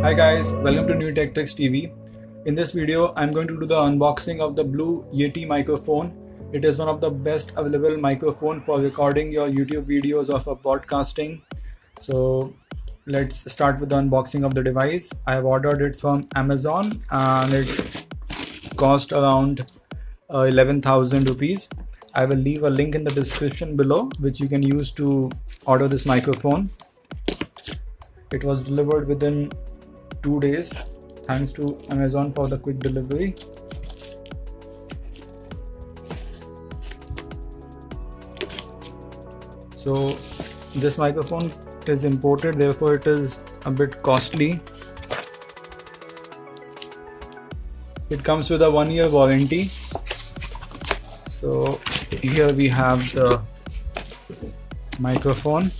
Hi guys, welcome to New Tech Tricks TV. In this video, I'm going to do the unboxing of the Blue Yeti microphone. It is one of the best available microphone for recording your YouTube videos or for podcasting. So let's start with the unboxing of the device. I have ordered it from Amazon and it cost around 11,000 rupees. I will leave a link in the description below which you can use to order this microphone. It was delivered within 2 days. Thanks to Amazon for the quick delivery. So this microphone is imported, therefore it is a bit costly. It comes with a 1-year warranty. So here we have the microphone.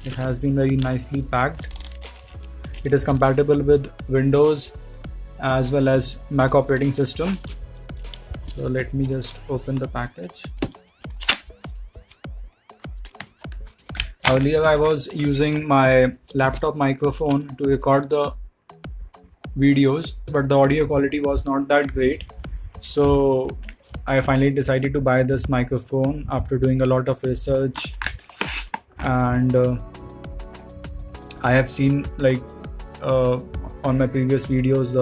It has been very nicely packed. It is compatible with Windows as well as Mac operating system. So let me just open the package. Earlier I was using my laptop microphone to record the videos, but the audio quality was not that great. So I finally decided to buy this microphone after doing a lot of research, and I have seen on my previous videos,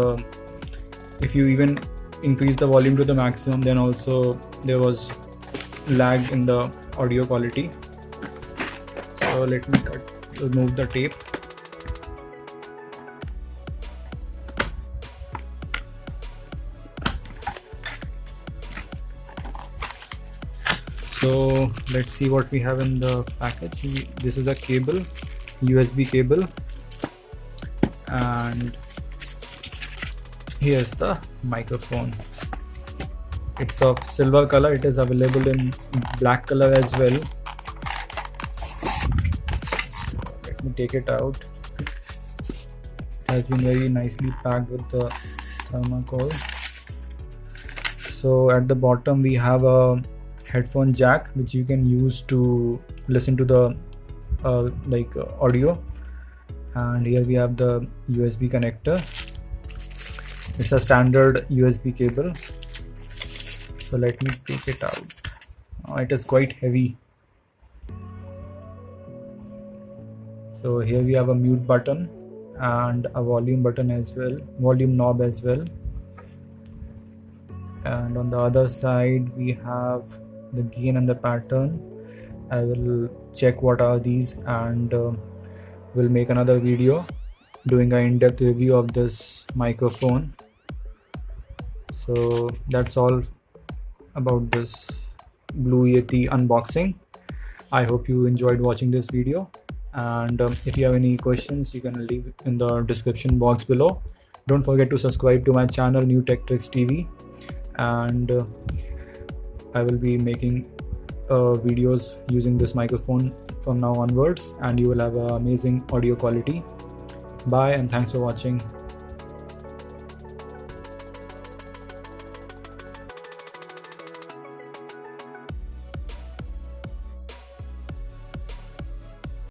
if you even increase the volume to the maximum, then also there was lag in the audio quality. So let me remove the tape. So let's see what we have in the package. This is a cable, USB cable, and here's the microphone. It's of silver color. It is available in black color as well. Let me take it out. It has been very nicely packed with the thermocol. So at the bottom we have a headphone jack which you can use to listen to the audio, and here we have the USB connector. It's a standard USB cable. So let me take it out. It is quite heavy. So here we have a mute button and a volume button as well, volume knob as well. And on the other side we have the gain and the pattern. I will check what are these, and we'll make another video doing an in-depth review of this microphone. So that's all about this Blue Yeti unboxing. I hope you enjoyed watching this video, and if you have any questions you can leave in the description box below. Don't forget to subscribe to my channel New Tech Tricks TV, and I will be making videos using this microphone from now onwards, and you will have amazing audio quality. Bye, and thanks for watching.